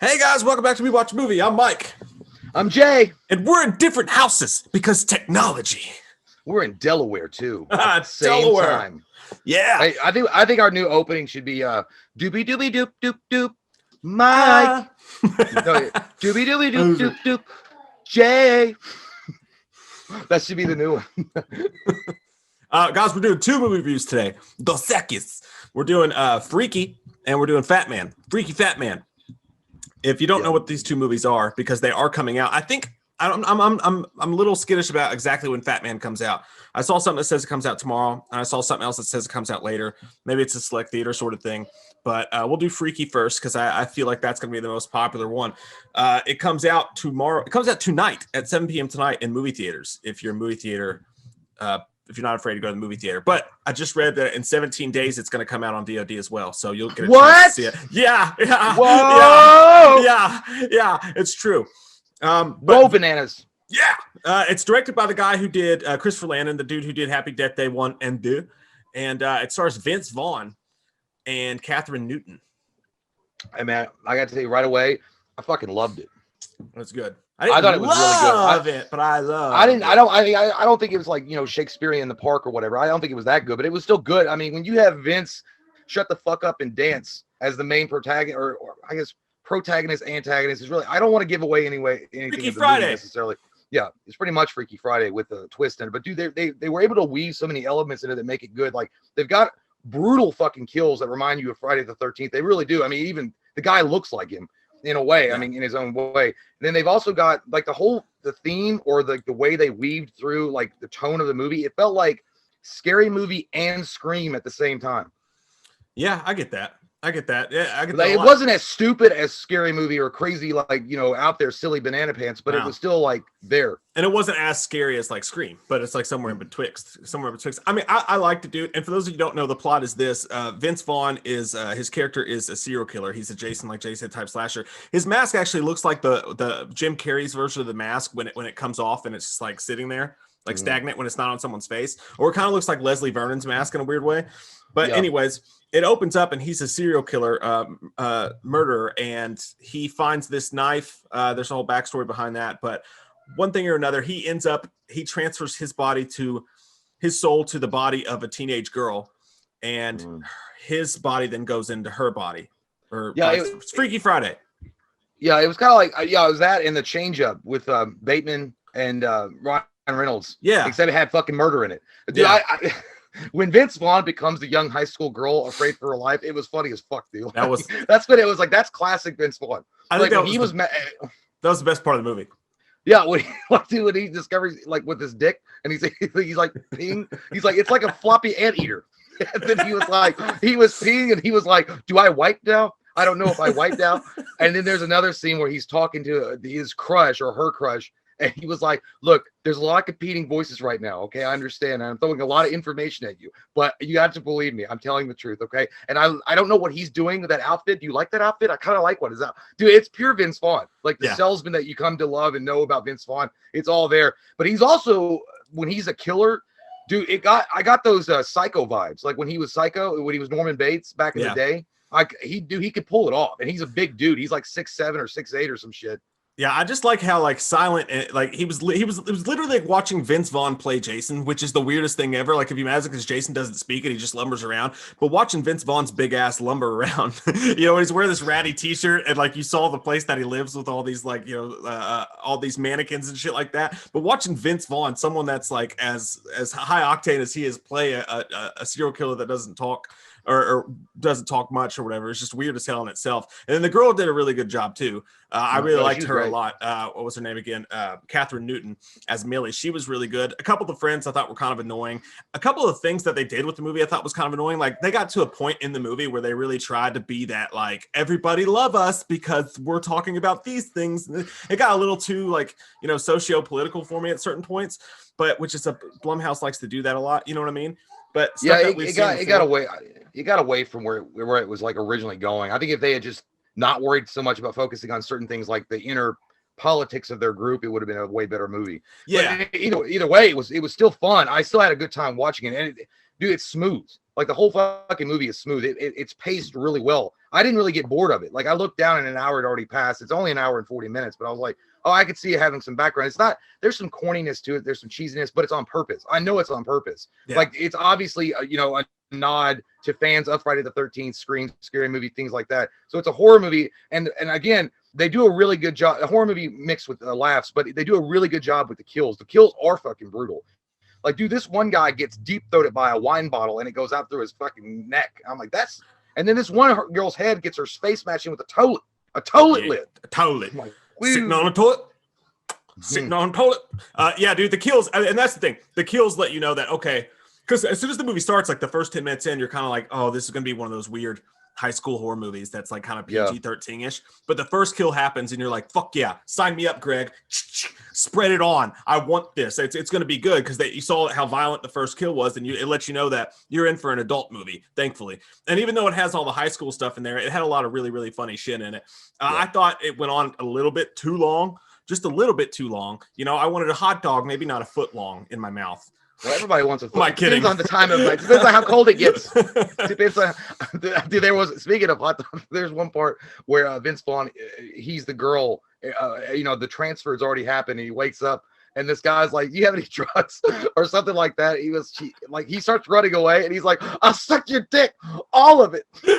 Hey guys, welcome back to Me Watch a Movie. I'm Mike. I'm Jay. And we're in different houses because technology. We're in Delaware too. At the same Delaware. time. Yeah. Hey, I think our new opening should be doobie doobie doop doop doop Mike. No, doobie doobie doop doop doop Jay. That should be the new one. Guys, we're doing two movie reviews today. Dos Equis. We're doing Freaky and we're doing Fatman. Freaky Fatman. If you don't know what these two movies are, because they are coming out, I think I'm a little skittish about exactly when Fatman comes out. I saw something that says it comes out tomorrow, and I saw something else that says it comes out later. Maybe it's a select theater sort of thing, but we'll do Freaky first because I feel like that's going to be the most popular one. It comes out tomorrow. It comes out tonight at 7 p.m. tonight in movie theaters. If you're a movie theater, if you're not afraid to go to the movie theater. But I just read that in 17 days it's going to come out on VOD as well, so you'll get a chance to see it. Yeah. Whoa. Yeah, it's true. Whoa, bananas. Yeah, it's directed by the guy who did Christopher Landon, the dude who did Happy Death Day 1 and 2. And it stars Vince Vaughn and Catherine Newton. Hey man, I got to tell you right away, I fucking loved it. That's good. I thought it was really good. I don't think it was like, Shakespearean in the Park or whatever. I don't think it was that good, but it was still good. I mean, when you have Vince shut the fuck up and dance as the main protagonist, or I guess protagonist, antagonist, is really, I don't want to give away anything Freaky of the Friday movie necessarily. Yeah, it's pretty much Freaky Friday with a twist in it. But dude, they were able to weave so many elements in it that make it good. Like, they've got brutal fucking kills that remind you of Friday the 13th. They really do. I mean, even the guy looks like him in a way. Yeah. I mean, in his own way. And then they've also got like the theme or the way they weaved through like the tone of the movie. It felt like Scary Movie and Scream at the same time. Yeah, I get that. Yeah, I get that. Like, it wasn't as stupid as Scary Movie or crazy, like, out there, silly banana pants, but It was still like there. And it wasn't as scary as like Scream, but it's like somewhere in betwixt. I mean, I liked it, dude. And for those of you who don't know, the plot is this: Vince Vaughn is his character is a serial killer. He's a Jason, like Jay said, type slasher. His mask actually looks like the Jim Carrey's version of the mask when it comes off and it's just like sitting there, like stagnant when it's not on someone's face, or it kind of looks like Leslie Vernon's mask in a weird way. But anyways, it opens up and he's a serial killer, murderer, and he finds this knife. There's a whole backstory behind that, but one thing or another, he transfers his soul to the body of a teenage girl, and his body then goes into her body. It's Freaky Friday. Yeah, it was kind of like it was that and the change up with Bateman and Ryan Reynolds. Yeah, except it had fucking murder in it. Dude, when Vince Vaughn becomes the young high school girl afraid for her life, it was funny as fuck, dude. That's what it was like. That's classic Vince Vaughn. I think that was the best part of the movie. Yeah, when he discovers like with his dick, and he's like peeing. He's like, it's like a floppy anteater. And then he was peeing, and he was like, "Do I wipe now? I don't know if I wipe now." And then there's another scene where he's talking to his crush or her crush. And he was like, "Look, there's a lot of competing voices right now. Okay, I understand. I'm throwing a lot of information at you, but you have to believe me. I'm telling the truth. Okay." And I don't know what he's doing with that outfit. Do you like that outfit? I kind of like what is that, dude. It's pure Vince Vaughn, like the salesman that you come to love and know about Vince Vaughn. It's all there. But he's also, when he's a killer, dude. I got those Psycho vibes, like when he was Psycho, when he was Norman Bates back in the day. He could pull it off, and he's a big dude. He's like 6'7" or 6'8" or some shit. Yeah, I just like how like silent, like it was literally like watching Vince Vaughn play Jason, which is the weirdest thing ever. Like, if you imagine, because Jason doesn't speak and he just lumbers around, but watching Vince Vaughn's big ass lumber around, he's wearing this ratty t-shirt and like you saw the place that he lives with all these like all these mannequins and shit like that. But watching Vince Vaughn, someone that's like as high octane as he is, play a serial killer that doesn't talk. Or doesn't talk much or whatever. It's just weird as hell in itself. And then the girl did a really good job too. I really liked her a lot. What was her name again? Catherine Newton as Millie. She was really good. A couple of the friends I thought were kind of annoying. A couple of the things that they did with the movie I thought was kind of annoying. Like, they got to a point in the movie where they really tried to be that like, everybody love us because we're talking about these things. It got a little too like, socio-political for me at certain points, but which is Blumhouse likes to do that a lot. You know what I mean? But it got away from where it was like originally going. I think if they had just not worried so much about focusing on certain things like the inner politics of their group, it would have been a way better movie. Yeah. But either way, it was still fun. I still had a good time watching it, and dude, it's smooth. Like, the whole fucking movie is smooth. It's paced really well. I didn't really get bored of it. Like I looked down and an hour had already passed. It's only an hour and 40 minutes, but I was like, oh, I could see it having some background. It's not, there's some corniness to it. There's some cheesiness, but it's on purpose. I know it's on purpose. Yeah. Like it's obviously, you know, a nod to fans of Friday the 13th, Scream, Scary Movie, things like that. So it's a horror movie. And again, they do a really good job. A horror movie mixed with laughs, but they do a really good job with the kills. The kills are fucking brutal. Like, dude, this one guy gets deep throated by a wine bottle and it goes out through his fucking neck. I'm like, that's, and then this one girl's head gets her face matching with a toilet lid. A toilet. Like, sitting on a toilet. Sitting on a toilet. Yeah, dude, the kills, and that's the thing. The kills let you know that, okay, because as soon as the movie starts, like the first 10 minutes in, you're kind of like, oh, this is going to be one of those weird high school horror movies that's like kind of PG-13-ish. But the first kill happens and you're like, fuck yeah, sign me up, Greg. Spread it on. I want this. It's going to be good because you saw how violent the first kill was, and it lets you know that you're in for an adult movie, thankfully. And even though it has all the high school stuff in there, it had a lot of really, really funny shit in it. I thought it went on a little bit too long, just a little bit too long. You know, I wanted a hot dog, maybe not a foot long in my mouth. Well, everybody wants a foot. Am I kidding? Depends on the time of night. Depends on how cold it gets. Depends on. Dude, there was, speaking of hot dog, there's one part where Vince Vaughn, he's the girl. You know, the transfer has already happened, and he wakes up, and this guy's like, "Do you have any drugs?" or something like that. He starts running away, and he's like, "I'll suck your dick, all of it." He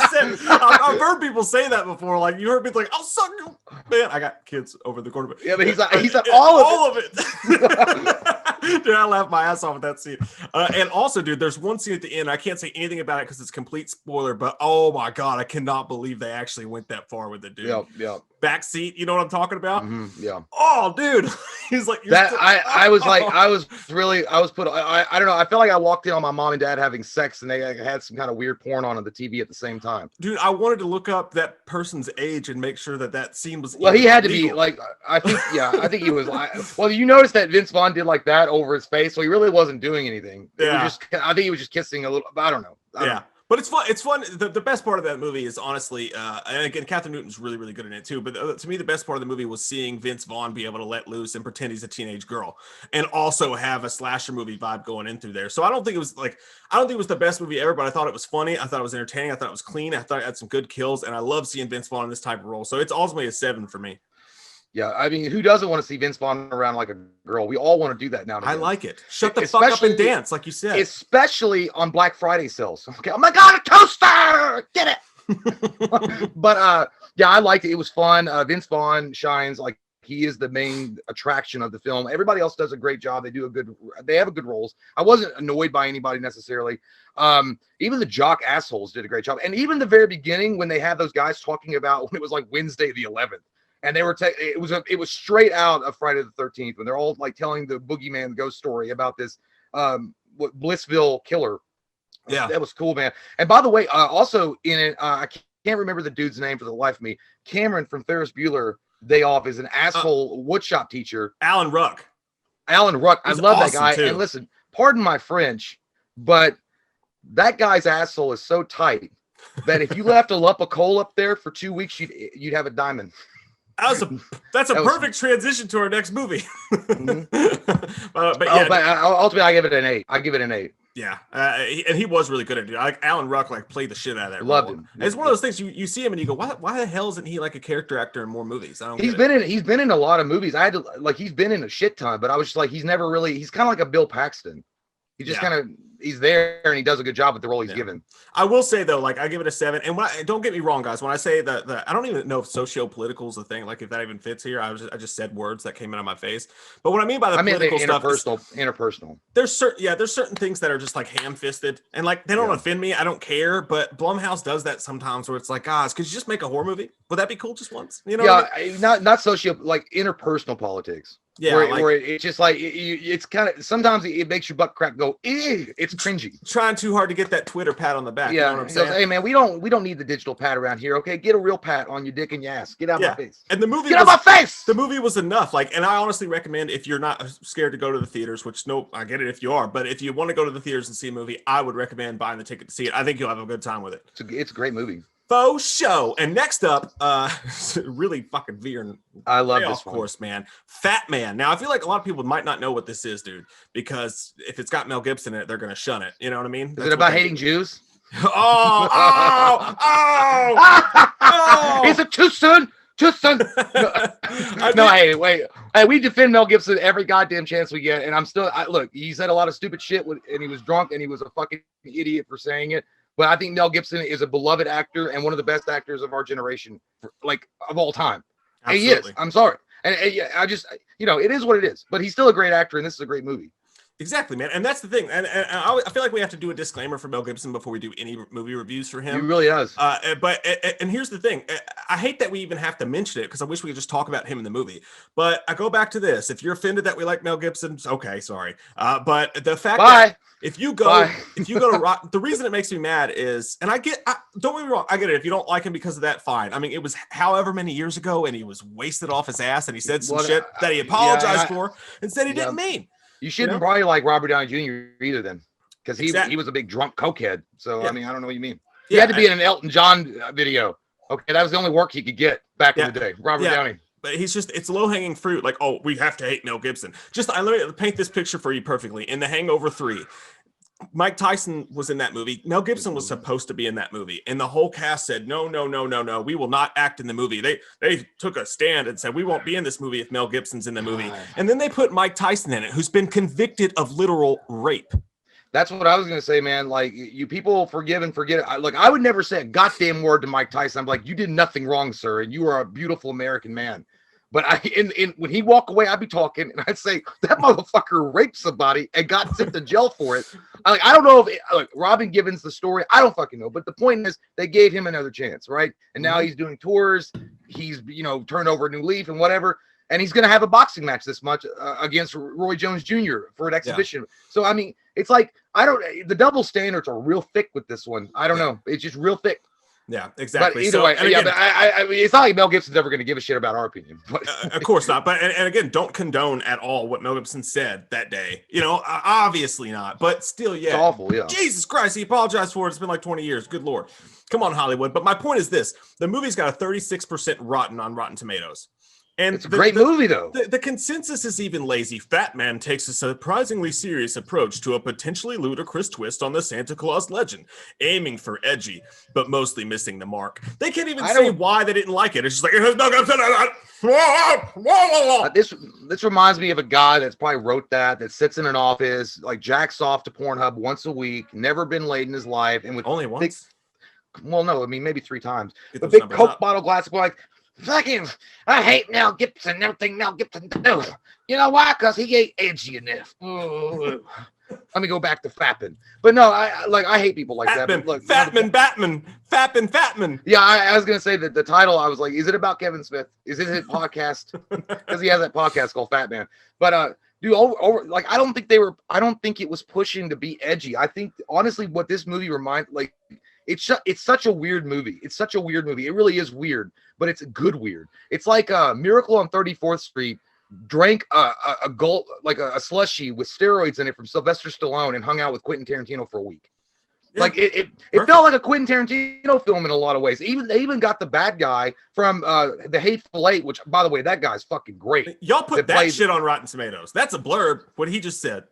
said, I've heard people say that before. Like you heard people like, "I'll suck you." Man, I got kids over the corner. Yeah, but he's like all of it. Dude, I laughed my ass off at that scene. And also, dude, there's one scene at the end. I can't say anything about it because it's complete spoiler, but oh my God, I cannot believe they actually went that far with it, dude. Yeah. Backseat, you know what I'm talking about? Mm-hmm, yeah. Oh, dude. He's like, that I was like, I was put, I don't know. I felt like I walked in on my mom and dad having sex and they had some kind of weird porn on the TV at the same time. Dude, I wanted to look up that person's age and make sure that scene was. Well, he had to be like, I think he was. Well, you notice that Vince Vaughn did like that over his face, so he really wasn't doing anything. Yeah. I think he was just kissing a little. I don't know. Yeah. But it's fun. It's fun. The best part of that movie is honestly, and again, Catherine Newton's really, really good in it too. But to me, the best part of the movie was seeing Vince Vaughn be able to let loose and pretend he's a teenage girl, and also have a slasher movie vibe going in through there. So I don't think it was the best movie ever, but I thought it was funny. I thought it was entertaining. I thought it was clean. I thought it had some good kills, and I love seeing Vince Vaughn in this type of role. So it's ultimately a 7 for me. Yeah, I mean, who doesn't want to see Vince Vaughn around like a girl? We all want to do that now. I like it. Shut the fuck up and dance, like you said. Especially on Black Friday sales. Okay. Oh my God, a toaster! Get it! But yeah, I liked it. It was fun. Vince Vaughn shines. Like he is the main attraction of the film. Everybody else does a great job. They have a good roles. I wasn't annoyed by anybody necessarily. Even the jock assholes did a great job. And even the very beginning when they had those guys talking about when it was like Wednesday the 11th. And they were it was straight out of Friday the 13th when they're all like telling the boogeyman ghost story about this Blissville killer. Yeah, that was cool, man. And by the way, also in it, I can't remember the dude's name for the life of me. Cameron from Ferris Bueller Day Off is an asshole woodshop teacher. Alan Ruck. I love awesome that guy. Too. And listen, pardon my French, but that guy's asshole is so tight that if you left a lump of coal up there for 2 weeks, you'd have a diamond. That's a perfect transition to our next movie. Mm-hmm. But yeah, but ultimately, I give it an 8. I give it an 8. Yeah, and he was really good at it. Like Alan Ruck, like played the shit out of that. Loved role. him. And it's one of those things you see him and you go, why the hell isn't he like a character actor in more movies? He's been in a lot of movies. He's been in a shit ton, but I was just like, he's kind of like a Bill Paxton. He just he's there and he does a good job with the role he's given. I will say though, like I give it a 7. And don't get me wrong, guys. When I say that I don't even know if socio-political is a thing. Like if that even fits here, I just said words that came out of my face. But what I mean by the political stuff, interpersonal. There's certain things that are just like ham-fisted and like they don't offend me. I don't care. But Blumhouse does that sometimes where it's like, guys, could you just make a horror movie? Would that be cool just once? You know? Yeah, I mean? not socio, like interpersonal politics. Yeah, where it's just like it's kind of sometimes it makes your butt crack go. It's cringy. Trying too hard to get that Twitter pat on the back. Yeah, you know what I'm saying? Hey man, we don't need the digital pat around here. Okay, get a real pat on your dick and your ass. Get out of my face. And the movie get out of my face. The movie was enough. Like, and I honestly recommend if you're not scared to go to the theaters, which I get it if you are, but if you want to go to the theaters and see a movie, I would recommend buying the ticket to see it. I think you'll have a good time with it. It's a great movie. Faux show. And next up, really fucking veering. I love this of course, man. Fatman. Now, I feel like a lot of people might not know what this is, dude, because if it's got Mel Gibson in it, they're going to shun it. You know what I mean? Is it about hating Jews? Oh, oh, oh, oh. Is it too soon? Too soon? No, hey, wait. Hey, we defend Mel Gibson every goddamn chance we get, and I'm still. Look, he said a lot of stupid shit, and he was drunk, and he was a fucking idiot for saying it. But I think Mel Gibson is a beloved actor and one of the best actors of our generation, like of all time. And he is. I'm sorry, and yeah, I just, it is what it is. But he's still a great actor, and this is a great movie. Exactly, man, and that's the thing. And I feel like we have to do a disclaimer for Mel Gibson before we do any movie reviews for him. He really does. But here's the thing. I hate that we even have to mention it because I wish we could just talk about him in the movie. But I go back to this. If you're offended that we like Mel Gibson, okay, sorry. But the fact that if you go to Rock, the reason it makes me mad is, and don't get me wrong, I get it. If you don't like him because of that, fine. I mean, it was however many years ago, and he was wasted off his ass, and he said some shit that he apologized for and said he didn't mean. You shouldn't probably like Robert Downey Jr. either, then, because he was a big drunk cokehead. So I mean, I don't know what you mean. He had to be in an Elton John video. Okay, that was the only work he could get back in the day. Robert Downey. But it's low hanging fruit. Like, oh, we have to hate Mel Gibson. Let me paint this picture for you perfectly. In The Hangover 3, Mike Tyson was in that movie. Mel Gibson was supposed to be in that movie, and the whole cast said, no, we will not act in the movie. They took a stand and said, we won't be in this movie if Mel Gibson's in the movie. And then they put Mike Tyson in it, who's been convicted of literal rape. That's what I was going to say, man. Like, you people forgive and forget. I would never say a goddamn word to Mike Tyson. I'm like, you did nothing wrong, sir, and you are a beautiful American man. But when he walk away, I'd be talking, and I'd say, that motherfucker raped somebody and got sent to jail for it. I don't know if Robin Givens, the story, I don't fucking know. But the point is, they gave him another chance, right? And now he's doing tours. He's, turned over a new leaf and whatever. And he's going to have a boxing match this month against Roy Jones Jr. for an exhibition. Yeah. So, I mean, it's like, the double standards are real thick with this one. I don't know. It's just real thick. Yeah, exactly. But either way, but I mean, it's not like Mel Gibson's ever going to give a shit about our opinion. Of course not. But and again, don't condone at all what Mel Gibson said that day. Obviously not. But still, yeah, it's awful. Yeah, Jesus Christ, he apologized for it. It's been like 20 years. Good Lord, come on, Hollywood. But my point is this: the movie's got a 36% rotten on Rotten Tomatoes. And it's a great movie, though. The consensus is even lazy. Fatman takes a surprisingly serious approach to a potentially ludicrous twist on the Santa Claus legend, aiming for edgy, but mostly missing the mark. They can't even say why they didn't like it. It's just like, this reminds me of a guy that's probably wrote that sits in an office, like jacks off to Pornhub once a week, never been laid in his life, and with only once. Well, no, I mean maybe 3 times. A big Coke bottle glass, like, fucking, I hate Mel Gibson. Everything Mel Gibson do. You know why? Because he ain't edgy enough. Let me go back to fapping. But no, I hate people like that. But look, Fatman. Yeah, I was gonna say that the title. I was like, is it about Kevin Smith? Is it his podcast? Because he has that podcast called Fatman. But dude, I don't think it was pushing to be edgy. I think honestly, what this movie reminds it's such a weird movie. It's such a weird movie. It really is weird, but it's a good weird. It's like Miracle on 34th Street drank a gulp, like a slushie with steroids in it from Sylvester Stallone and hung out with Quentin Tarantino for a week. Yeah. Like it felt like a Quentin Tarantino film in a lot of ways. They even got the bad guy from the Hateful Eight, which, by the way, that guy's fucking great. Y'all put that shit on Rotten Tomatoes. That's a blurb. What he just said.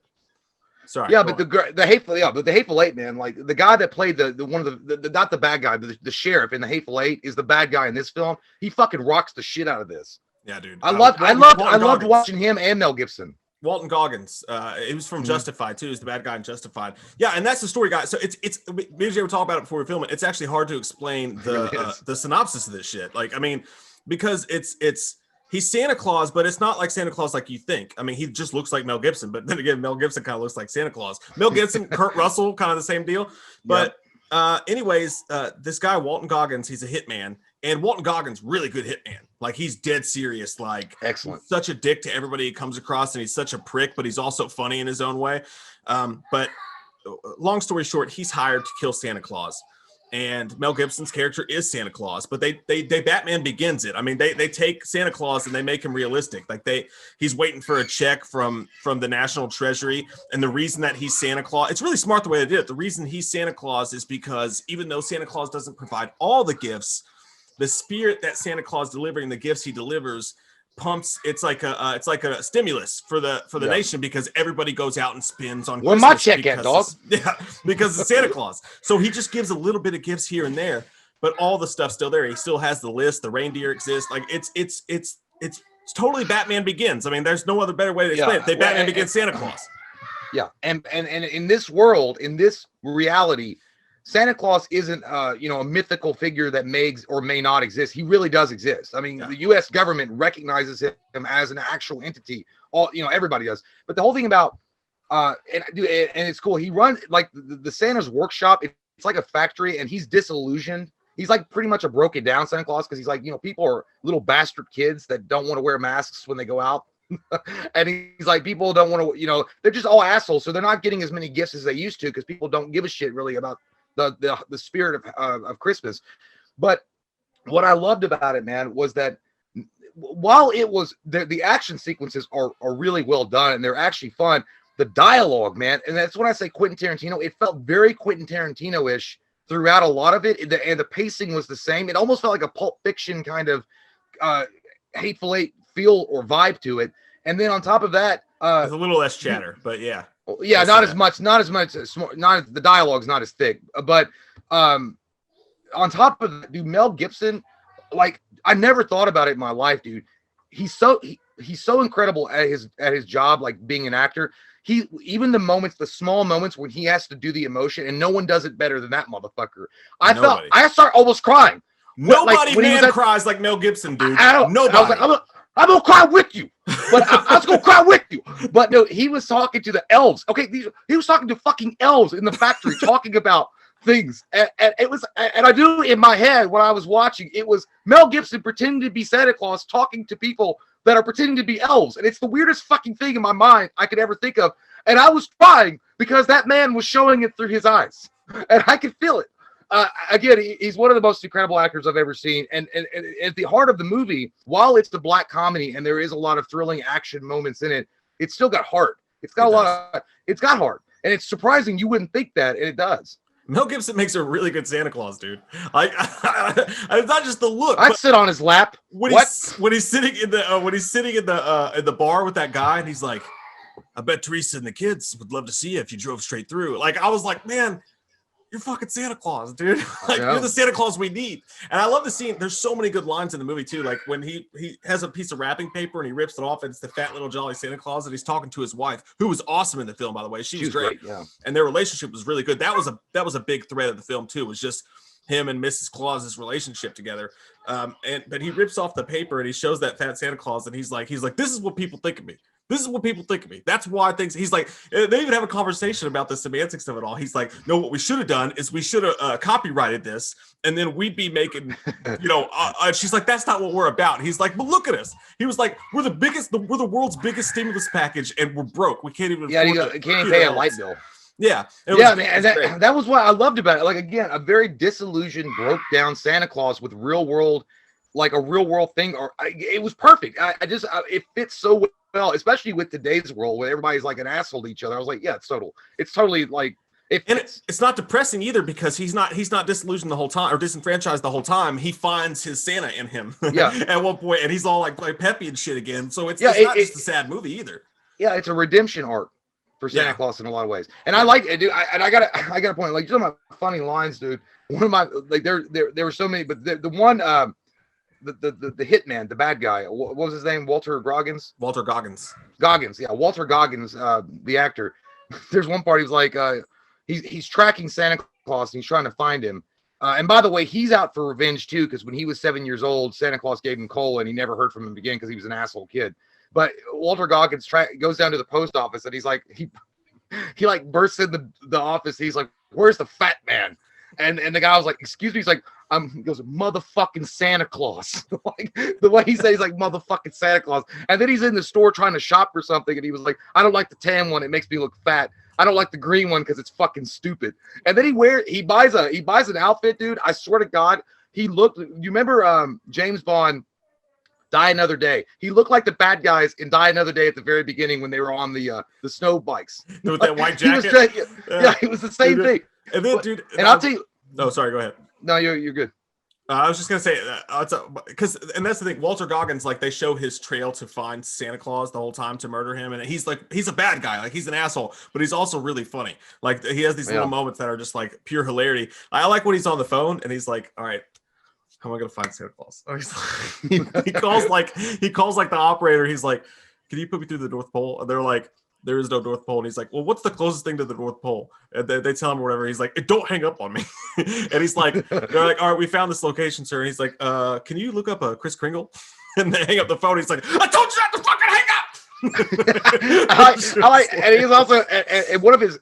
Sorry. Yeah, but the Hateful Eight, man, like the guy that played the one of the not the bad guy, but the sheriff in the Hateful Eight is the bad guy in this film. He fucking rocks the shit out of this. Yeah, dude. I loved watching him and Mel Gibson. Walton Goggins. He was from Justified too. He's the bad guy in Justified. Yeah, and that's the story, guys. So it's me and Jay were talking about it before we film it. It's actually hard to explain the synopsis of this shit. Like, I mean, because he's Santa Claus, but it's not like Santa Claus like you think. I mean, he just looks like Mel Gibson, but then again, Mel Gibson kind of looks like Santa Claus. Mel Gibson, Kurt Russell, kind of the same deal. But anyways, this guy, Walton Goggins, he's a hitman. And Walton Goggins, really good hitman. Like, he's dead serious. Like, excellent. Such a dick to everybody he comes across, and he's such a prick, but he's also funny in his own way. But long story short, he's hired to kill Santa Claus. And Mel Gibson's character is Santa Claus, but they Batman Begins it. I mean, they take Santa Claus and they make him realistic. Like he's waiting for a check from the National Treasury, and the reason that he's Santa Claus, it's really smart the way they did it. The reason he's Santa Claus is because even though Santa Claus doesn't provide all the gifts, the spirit that Santa Claus delivering the gifts he delivers pumps. It's like a stimulus for the nation because everybody goes out and spends on Where Christmas my check at, dog? because of Santa Claus. So he just gives a little bit of gifts here and there, but all the stuff's still there. He still has the list. The reindeer exist. Like it's totally Batman Begins. I mean, there's no other better way to explain it. Batman Begins Santa Claus. Yeah, and in this world, in this reality, Santa Claus isn't a mythical figure that may or may not exist. He really does exist. I mean, the U.S. government recognizes him as an actual entity. Everybody does. But the whole thing about and it's cool. He runs like the Santa's workshop. It's like a factory, and he's disillusioned. He's like pretty much a broken down Santa Claus because he's like, people are little bastard kids that don't want to wear masks when they go out. And he's like, people don't want to, they're just all assholes. So they're not getting as many gifts as they used to because people don't give a shit really about the spirit of Christmas. But what I loved about it, man, was that while it was the action sequences are really well done and they're actually fun, the dialogue, man, and that's when I say Quentin Tarantino, it felt very Quentin Tarantino-ish throughout a lot of it, and the pacing was the same. It almost felt like a Pulp Fiction kind of Hateful Eight feel or vibe to it. And then on top of that, there's a little less chatter, but yeah. Yeah, not as much, the dialogue's not as thick. But on top of that, dude, Mel Gibson, like, I never thought about it in my life, dude. He's so incredible at his job, like being an actor. Even the small moments when he has to do the emotion, and no one does it better than that motherfucker. I start almost crying. Nobody cries like Mel Gibson, dude. Nobody. I was like, I'm gonna cry with you, but I was gonna cry with you. But no, he was talking to the elves. Okay, he was talking to fucking elves in the factory, talking about things, and it was, and I do in my head when I was watching, it was Mel Gibson pretending to be Santa Claus, talking to people that are pretending to be elves, and it's the weirdest fucking thing in my mind I could ever think of, and I was crying because that man was showing it through his eyes, and I could feel it. Again, he's one of the most incredible actors I've ever seen. And at the heart of the movie, while it's the black comedy and there is a lot of thrilling action moments in it, it's still got heart. It's got heart. And it's surprising you wouldn't think that, and it does. Mel Gibson makes a really good Santa Claus, dude. Like, it's not just the look. I'd sit on his lap. When he's sitting in the bar with that guy, and he's like, I bet Teresa and the kids would love to see you if you drove straight through. Like, I was like, man, you're fucking Santa Claus, dude. Like, you're the Santa Claus we need. And I love the scene. There's so many good lines in the movie too. Like when he has a piece of wrapping paper and he rips it off, and it's the fat little jolly Santa Claus, and he's talking to his wife, who was awesome in the film, by the way. She was great. Yeah. And their relationship was really good. That was a big thread of the film too. It was just him and Mrs. Claus's relationship together. But he rips off the paper and he shows that fat Santa Claus, and he's like, this is what people think of me. This is what people think of me. That's why things. He's like, they even have a conversation about the semantics of it all. He's like, no, what we should have done is we should have copyrighted this, and then we'd be making, she's like, that's not what we're about. He's like, but look at us. He was like, we're the world's biggest stimulus package, and we're broke. We can't even. Yeah, can't even pay a light bill. Yeah, man, and that was what I loved about it. Like, again, a very disillusioned, broke down Santa Claus with real world, like a real world thing. It was perfect. It fits so well, especially with today's world where everybody's like an asshole to each other. I was like, yeah, it's totally like it's not depressing either because he's not disillusioned the whole time or disenfranchised the whole time. He finds his Santa in him. Yeah. At one point, and he's all like peppy and shit again. So it's not just a sad movie either. Yeah, it's a redemption arc for Santa Claus in a lot of ways. And I like it, dude. I got a point. Like, you're talking about funny lines, dude. One of my, like, there were so many, but the one the hitman, the bad guy, what was his name? Walter Groggins. Yeah, Walter Goggins, the actor. There's one part, he was like, he's tracking Santa Claus and he's trying to find him. And by the way, he's out for revenge too, because when he was 7 years old, Santa Claus gave him coal and he never heard from him again because he was an asshole kid. But Walter Goggins goes down to the post office and he's like, he like bursts in the office. He's like, where's the fat man? And the guy was like, excuse me. He's like, he goes, motherfucking Santa Claus. Like, the way he says, he's like, motherfucking Santa Claus. And then he's in the store trying to shop for something. And he was like, I don't like the tan one. It makes me look fat. I don't like the green one because it's fucking stupid. And then he buys an outfit, dude. I swear to God, you remember James Vaughn, Die Another Day? He looked like the bad guys in Die Another Day at the very beginning when they were on the snow bikes. With that white jacket? Yeah, it was the same thing. And then, dude, and I'll tell you. No, sorry, go ahead. No, you're good. I was just gonna say, because and that's the thing. Walter Goggins, like they show his trail to find Santa Claus the whole time to murder him, and he's a bad guy, like he's an asshole, but he's also really funny. Like he has these little Yeah. moments that are just like pure hilarity. I like when he's on the phone and he's like, "All right, how am I gonna find Santa Claus?" Or he calls like the operator. He's like, "Can you put me through the North Pole?" And they're like, "There is no North Pole." And he's like, "Well, what's the closest thing to the North Pole?" And they tell him or whatever. He's like, "Don't hang up on me." And he's like, they're like, "All right, we found this location, sir." And he's like, "Can you look up Chris Kringle?" And they hang up the phone. He's like, "I told you not to fucking hang up." I like, and he's also, and one of his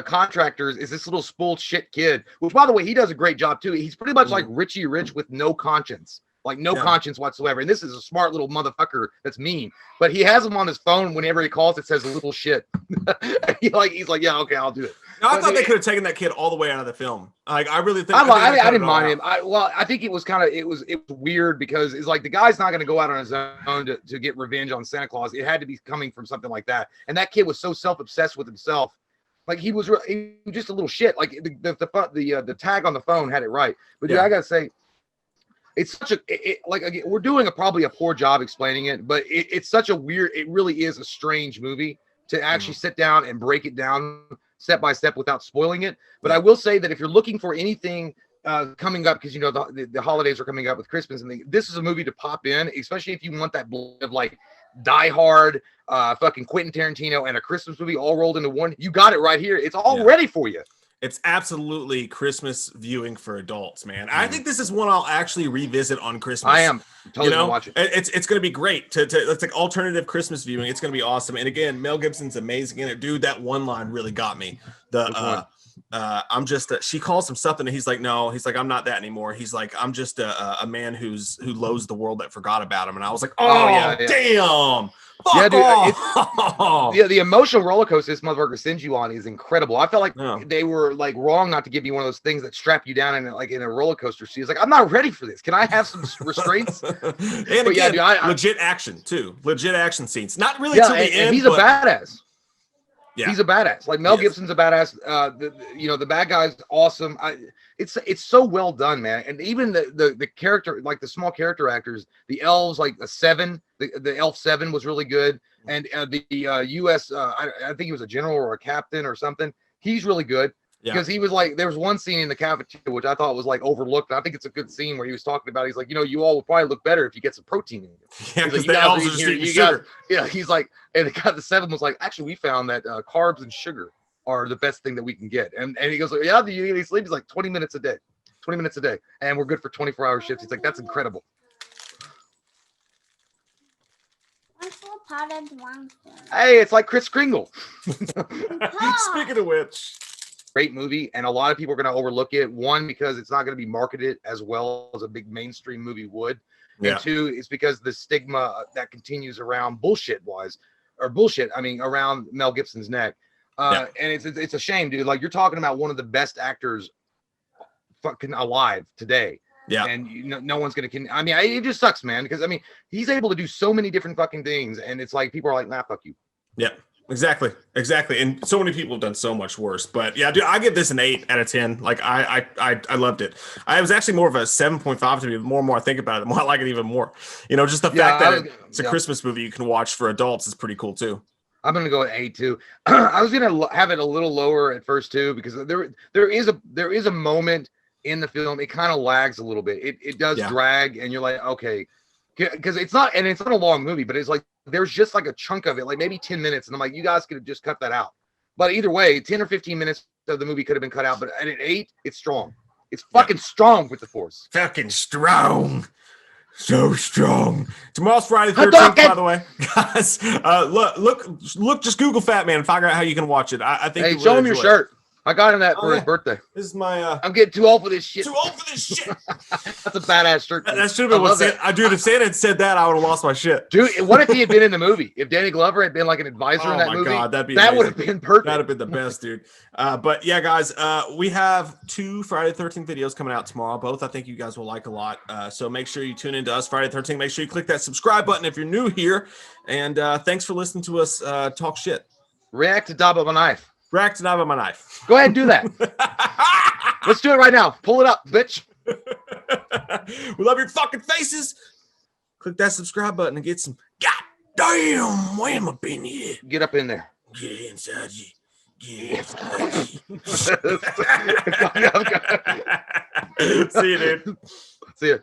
contractors is this little spoiled shit kid, which by the way, he does a great job too. He's pretty much like Richie Rich with no conscience, like no conscience whatsoever. And this is a smart little motherfucker that's mean, but he has him on his phone whenever he calls. It says a little shit. he's like, yeah, okay, I'll do it. No, I thought they could have taken that kid all the way out of the film. Like, I really think I didn't mind him. I think it was weird because it's like the guy's not going to go out on his own to get revenge on Santa Claus. It had to be coming from something like that. And that kid was so self-obsessed with himself. Like he was just a little shit. Like the tag on the phone had it right. But dude, I got to say, it's such again, we're doing probably a poor job explaining it, but it's such a weird, it really is a strange movie to actually sit down and break it down step by step without spoiling it. But I will say that if you're looking for anything coming up, because you know the holidays are coming up with Christmas, and this is a movie to pop in, especially if you want that blend of like Die Hard, fucking Quentin Tarantino, and a Christmas movie all rolled into one. You got it right here. It's all ready for you. It's absolutely Christmas viewing for adults, man. I think this is one I'll actually revisit on Christmas. I am totally gonna watch it. It's going to be great. It's like alternative Christmas viewing. It's going to be awesome. And again, Mel Gibson's amazing in it, dude. That one line really got me. I'm just she calls him something, and he's like, no, he's like, I'm not that anymore. He's like, I'm just a man who loathes the world that forgot about him. And I was like, damn. Fuck off. The emotional roller coaster this motherfucker sends you on is incredible. I felt like they were like wrong not to give you one of those things that strap you down in a roller coaster. She's like, I'm not ready for this. Can I have some restraints? And again, legit action too. Legit action scenes. Not really till the end. And he's a badass. Yeah, he's a badass. Like Mel Gibson's a badass. The bad guy's awesome. It's so well done, man. And even the character, like the small character actors, the elves, like the Seven, the Elf Seven was really good. And the U.S. I think he was a general or a captain or something. He's really good. Because he was like, there was one scene in the cafeteria which I thought was like overlooked. I think it's a good scene where he was talking about, he's like, you all will probably look better if you get some protein in it. Yeah, because the elves are just eating sugar. He's like, and the Seven was like, actually, we found that carbs and sugar are the best thing that we can get. And he goes, yeah, do you get any sleep? He's like 20 minutes a day, and we're good for 24-hour shifts. He's like, that's incredible. Hey, it's like Chris Kringle. Speaking of which. Great movie, and a lot of people are going to overlook it. One, because it's not going to be marketed as well as a big mainstream movie would. And two, it's because the stigma that continues around around Mel Gibson's neck. And it's a shame, dude. Like, you're talking about one of the best actors fucking alive today. Yeah. And no one's going to, it just sucks, man. Because he's able to do so many different fucking things. And it's like, people are like, nah, fuck you. Yeah. Exactly. And so many people have done so much worse. But yeah, dude, I give this an 8 out of 10. Like I loved it. I was actually more of a 7.5 to me. The more and more I think about it, the more I like it even more. Just the fact that it's a Christmas movie you can watch for adults is pretty cool too. I'm gonna go at 8 too. I was gonna have it a little lower at first too, because there is a moment in the film. It kind of lags a little bit. It does drag, and you're like, okay, because it's not a long movie, but it's like there's just like a chunk of it, like maybe 10 minutes, and I'm like, you guys could have just cut that out. But either way, 10 or 15 minutes of the movie could have been cut out. But at 8, it's strong. It's fucking strong with the Force. Fucking strong. So strong. Tomorrow's Friday the 13th, by the way. Guys, look, just Google Fatman and figure out how you can watch it. I think. Hey, show him your shirt. I got him that for his birthday. This is my. I'm getting too old for this shit. That's a badass shirt. That should have been what Santa. Dude, if Santa had said that, I would have lost my shit. Dude, what if he had been in the movie? If Danny Glover had been like an advisor in that movie? God, that would have been perfect. That'd have been the best, dude. But yeah, guys, we have 2 Friday the 13th videos coming out tomorrow. Both I think you guys will like a lot. So make sure you tune into us Friday the 13th. Make sure you click that subscribe button if you're new here. And thanks for listening to us talk shit. React to Dab of a Knife. React to Dab of my knife. Go ahead and do that. Let's do it right now. Pull it up, bitch. We love your fucking faces. Click that subscribe button and get some goddamn wham up in here. Get up in there. Get inside you. Get inside you. See you, dude. See ya.